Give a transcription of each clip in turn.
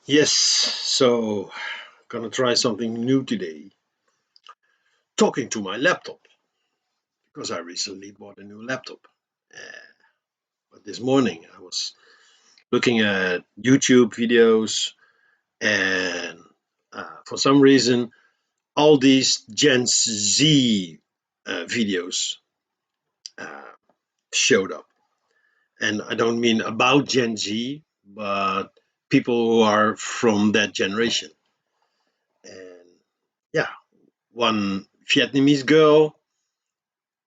Yes, so gonna try something new today. Talking to my laptop because I recently bought a new laptop. Uh, but this morning I was looking at YouTube videos, and for some reason, all these Gen Z videos uh, showed up. And I don't mean about Gen Z, but people who are from that generation. And yeah, one Vietnamese girl.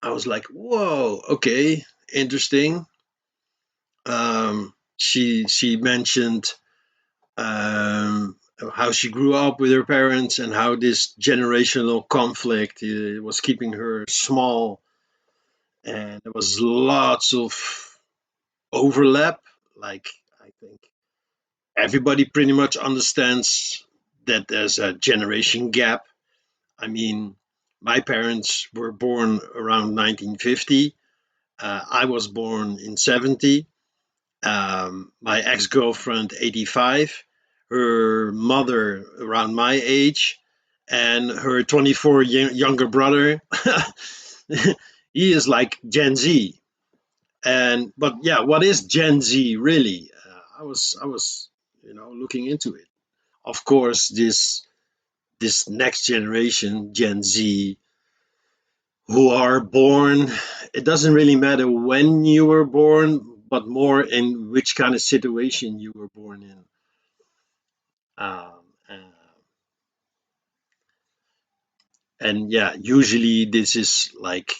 I was like, whoa, okay, interesting. She mentioned how she grew up with her parents and how this generational conflict was keeping her small, and there was lots of overlap. Like, I think everybody pretty much understands that there's a generation gap. I mean, my parents were born around 1950. I was born in 70. My ex-girlfriend, 85. Her mother around my age, and her 24 younger brother. He is like Gen Z. And but yeah, what is Gen Z really? I was looking into it. Of course, this next generation, Gen Z, who are born, it doesn't really matter when you were born, but more in which kind of situation you were born in. Um, uh, and yeah, usually this is like,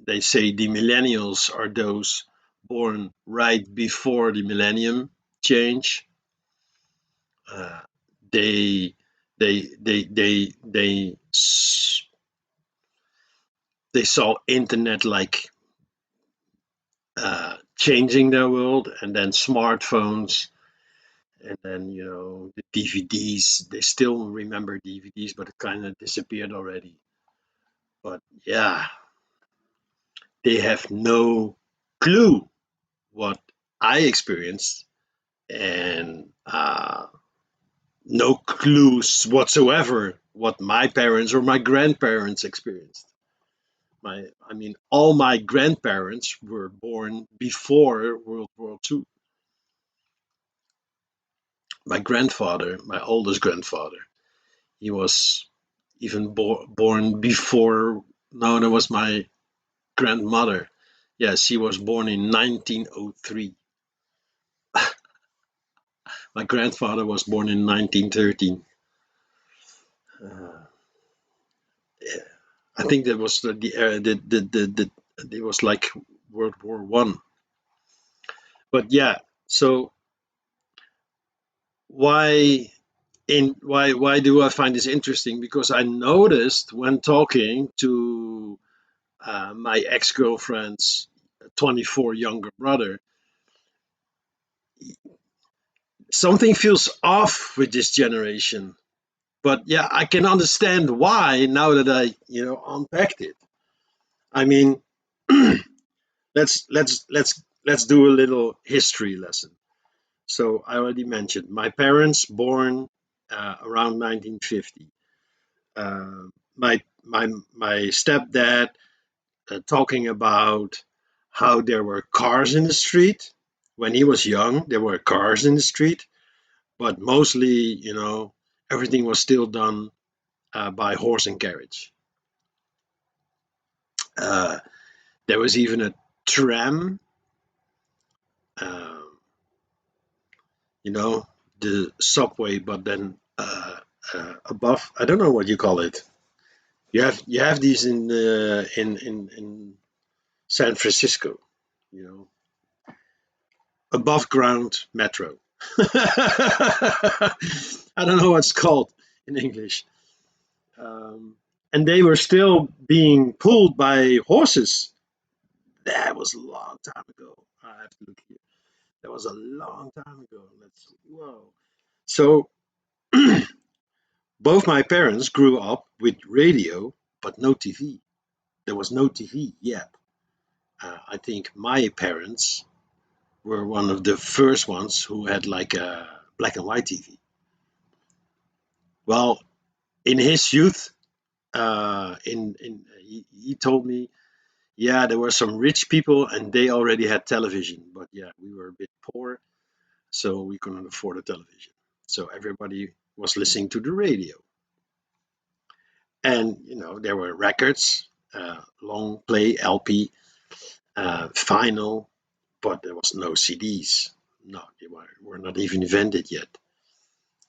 they say the millennials are those born right before the millennium change. Uh, they, they saw internet like changing their world, and then smartphones, and then the DVDs. They still remember DVDs, but it kind of disappeared already. But yeah, they have no clue what I experienced, and no clues whatsoever what my parents or my grandparents experienced. I mean, all my grandparents were born before World War II. My grandfather, my oldest grandfather, he was even born before. No, that was my grandmother. Yes, she was born in 1903. My grandfather was born in 1913. Uh, yeah, I think that was it was like World War One. But yeah, so why why do I find this interesting? Because I noticed when talking to my ex girlfriend's 24 younger brother, something feels off with this generation. But yeah, I can understand why now that I unpacked it. I mean, let's do a little history lesson. So I already mentioned my parents born around 1950. My stepdad talking about how there were cars in the street. When he was young, there were cars in the street, but mostly, everything was still done by horse and carriage. Uh, there was even a tram, um, you know, the subway, but then above. I don't know what you call it. You have these in San Francisco, you know, above ground metro. I don't know what's called in English. And they were still being pulled by horses. That was a long time ago. I have to look here. That was a long time ago. Let's whoa. So both my parents grew up with radio, but no TV. There was no TV yet. I think my parents were one of the first ones who had like a black and white TV. Well, in his youth, he told me, yeah, there were some rich people and they already had television, but yeah, we were a bit poor, so we couldn't afford a television. So everybody was listening to the radio, and there were records, long play, LP, vinyl, but there was no CDs. No, they were not even invented yet.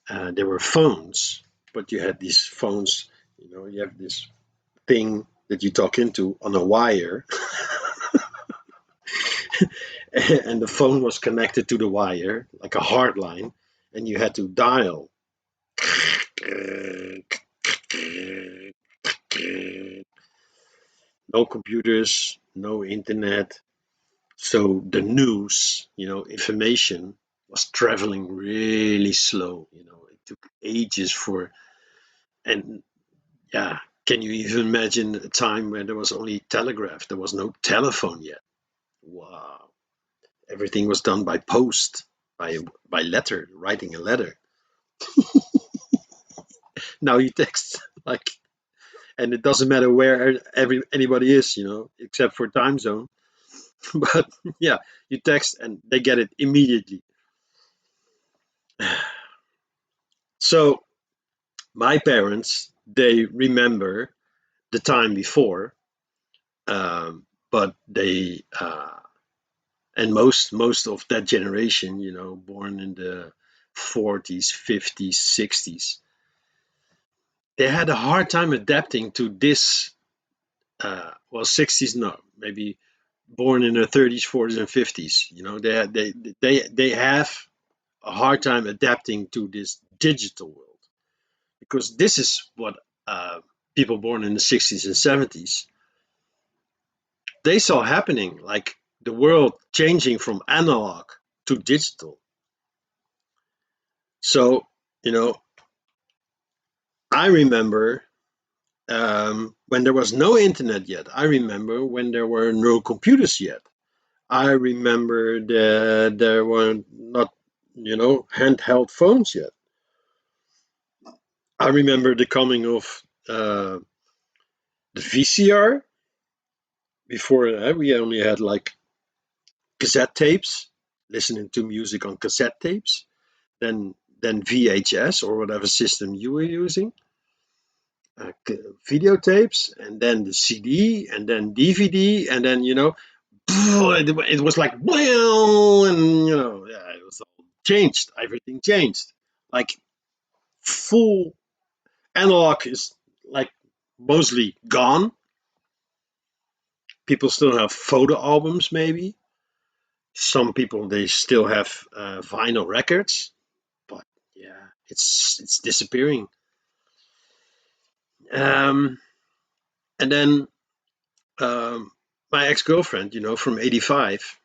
There were phones, but you had these phones. You have this thing that you talk into on a wire, and the phone was connected to the wire like a hard line, and you had to dial. No computers, no internet. So the news, information was traveling really slow. It took ages for, and yeah, can you even imagine a time where there was only telegraph? There was no telephone yet. Wow. Everything was done by post, by letter, writing a letter. Now you text like, and it doesn't matter where anybody is, except for time zone. But yeah, you text and they get it immediately. So my parents, they remember the time before, but they and most of that generation, born in the 40s, 50s, 60s, they had a hard time adapting to this. Well, 60s, no, maybe born in the 30s, 40s, and 50s. They have a hard time adapting to this digital world, because this is what people born in the 60s and 70s, they saw happening, like the world changing from analog to digital. So, you know, I remember when there was no internet yet. I remember when there were no computers yet. I remember that there were not, handheld phones yet. I remember the coming of the VCR. Before that, we only had like cassette tapes, listening to music on cassette tapes, then VHS or whatever system you were using, videotapes, and then the CD, and then DVD, and then it was like wow, and yeah, it was all changed. Everything changed. Like full analog is like mostly gone. People still have photo albums, maybe. Some people they still have vinyl records, but yeah, it's disappearing. Um, and then um, my ex-girlfriend, from '85,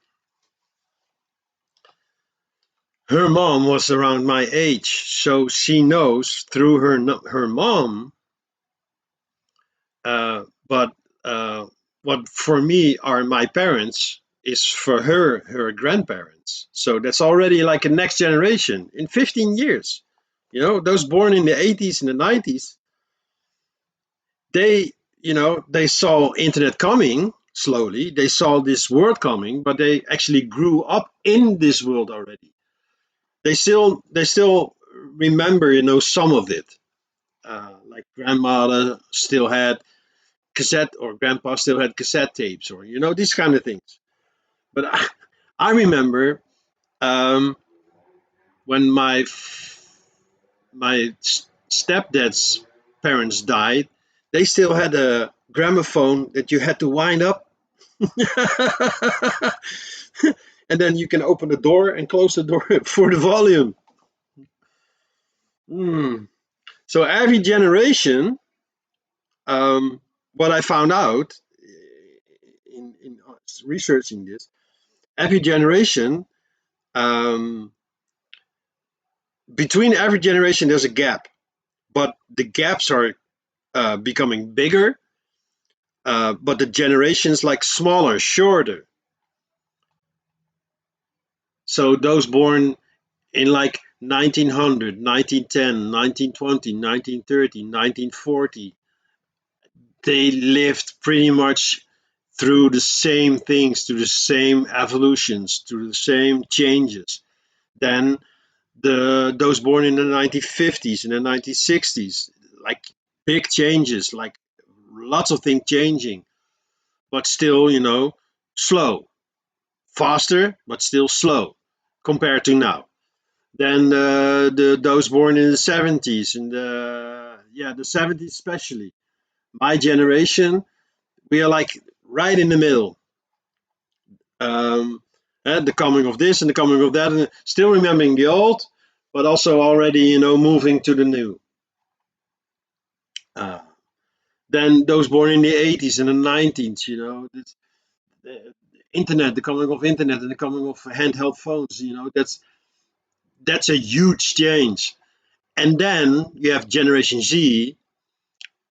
her mom was around my age, so she knows through her mom. But what for me are my parents is for her grandparents. So that's already like a next generation in 15 years. Those born in the 80s and the 90s, they they saw internet coming slowly, they saw this world coming, but they actually grew up in this world already. They still remember some of it, like grandmother still had cassette, or grandpa still had cassette tapes, or these kind of things. But I remember um, when my stepdad's parents died, they still had a gramophone that you had to wind up. And then you can open the door and close the door for the volume. Hmm. So every generation, what I found out in researching this, every generation, um, between every generation, there's a gap, but the gaps are becoming bigger, but the generations like smaller, shorter. So those born in like 1900, 1910, 1920, 1930, 1940, they lived pretty much through the same things, through the same evolutions, through the same changes. Then those born in the 1950s and the 1960s, like big changes, like lots of things changing, but still, slow, faster, but still slow compared to now. Then those born in the 70s and the 70s especially. My generation, we are like right in the middle. Um, the coming of this and the coming of that, and still remembering the old, but also already, moving to the new. Uh, then those born in the 80s and the 90s, the internet, the coming of internet and the coming of handheld phones, that's a huge change. And then you have Generation Z,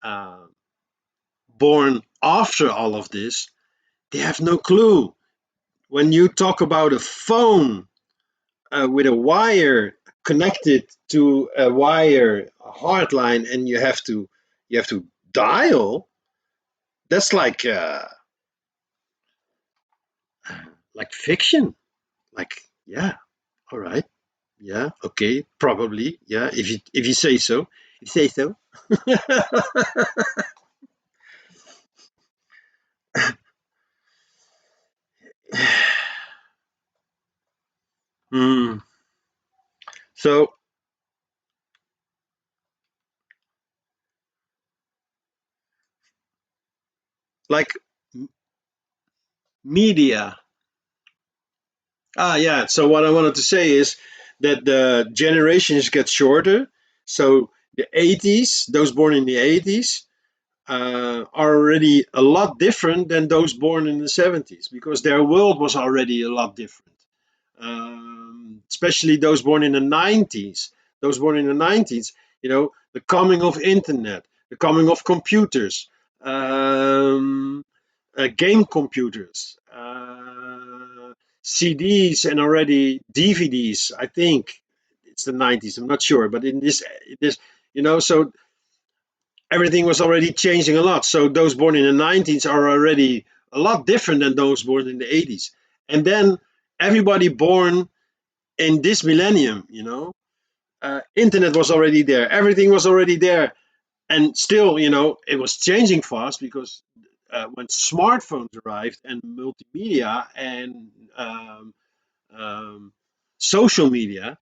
uh, born after all of this. They have no clue. When you talk about a phone with a wire connected to a wire hard line, and you have to dial, that's like fiction. Like, yeah, all right, yeah, okay, probably, yeah, if you say so, you say so. Hmm. So, like, media. Yeah. So what I wanted to say is that the generations get shorter. So the 80s, those born in the 80s, are already a lot different than those born in the 70s because their world was already a lot different. Especially those born in the 90s. Those born in the 90s, the coming of internet, the coming of computers, game computers, CDs, and already DVDs. I think it's the 90s. I'm not sure, but in this, so everything was already changing a lot. So those born in the 90s are already a lot different than those born in the 80s. And then everybody born in this millennium, internet was already there, everything was already there, and still, it was changing fast because when smartphones arrived and multimedia and um, social media.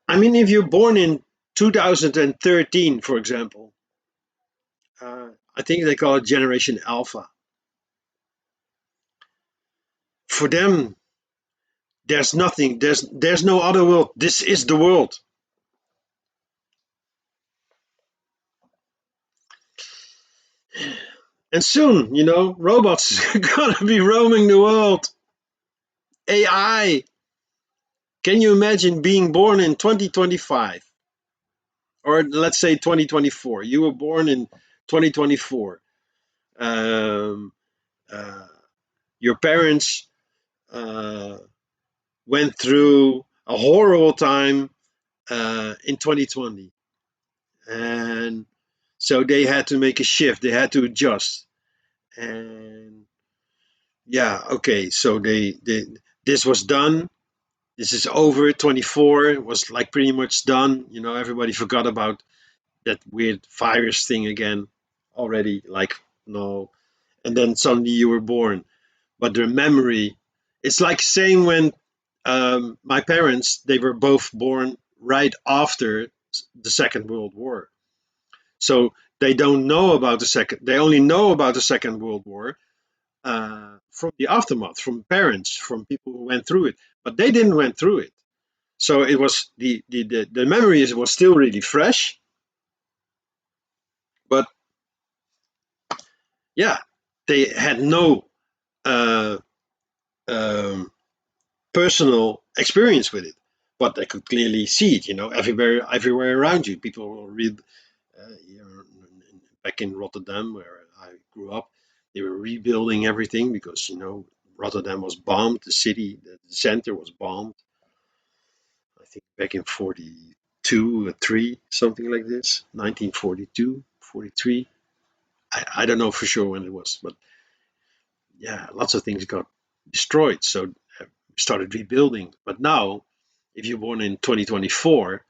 I mean, if you're born in 2013, for example, I think they call it Generation Alpha. For them, there's nothing. There's no other world. This is the world. And soon, robots are gonna be roaming the world. AI. Can you imagine being born in 2025, or let's say 2024? You were born in 2024. Um, uh, your parents uh, went through a horrible time in 2020, and so they had to make a shift. They had to adjust, and yeah, okay. So they this was done. This is over. 24 was like pretty much done. Everybody forgot about that weird virus thing again already. Like, no, and then suddenly you were born. But the memory, it's like same when my parents, they were both born right after the Second World War. So they don't know about the second. They only know about the Second World War from the aftermath, from parents, from people who went through it. But they didn't went through it. So it was the memories was still really fresh. But yeah, they had no uh, um, personal experience with it, but they could clearly see it. Everywhere around you, people will read. Back in Rotterdam, where I grew up, they were rebuilding everything because Rotterdam was bombed. The city, the center was bombed. think back in 42 or 3, something like this, 1942, 43. I don't know for sure when it was, but yeah, lots of things got destroyed. So started rebuilding. But now, if you're born in 2024,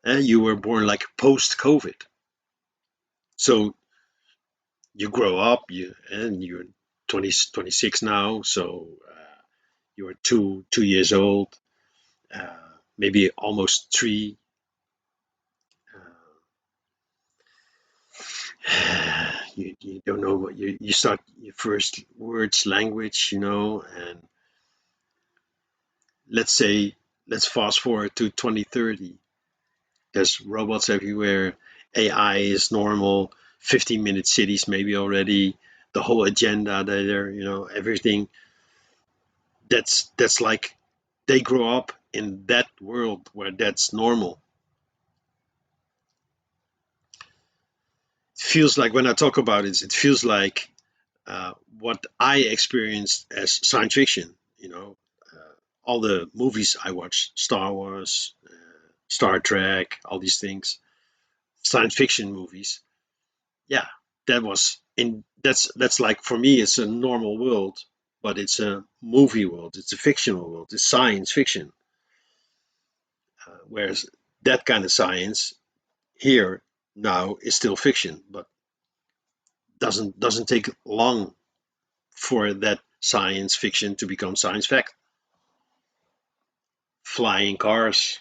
you were born like post COVID. So you grow up, and you're 20, 26 now. So you're 2 years old, maybe almost 3. You don't know what you start your first words, language, and let's say let's fast forward to 2030. There's robots everywhere. AI is normal. 15-minute cities maybe already. The whole agenda there, everything. That's like they grow up in that world where that's normal. It feels like when I talk about it, it feels like what I experienced as science fiction. All the movies I watched, Star Wars, Star Trek, all these things, science fiction movies. Yeah, that's like for me, it's a normal world, but it's a movie world. It's a fictional world. It's science fiction. Whereas that kind of science here now is still fiction, but doesn't take long for that science fiction to become science fact. Flying cars,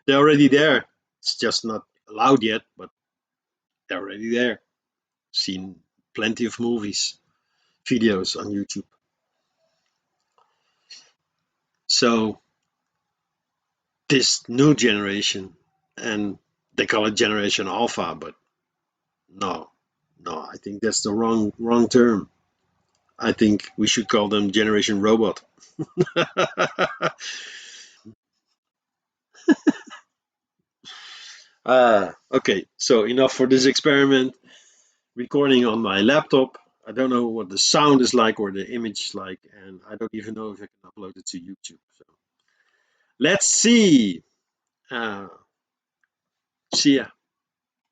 they're already there. It's just not allowed yet, but they're already there. Seen plenty of movies, videos on YouTube. So this new generation, and they call it Generation Alpha, but no, no, I think that's the wrong term. I think we should call them Generation Robot. Okay, so enough for this experiment. Recording on my laptop. I don't know what the sound is like or the image is like, and I don't even know if I can upload it to YouTube. So let's see. Uh, See ya.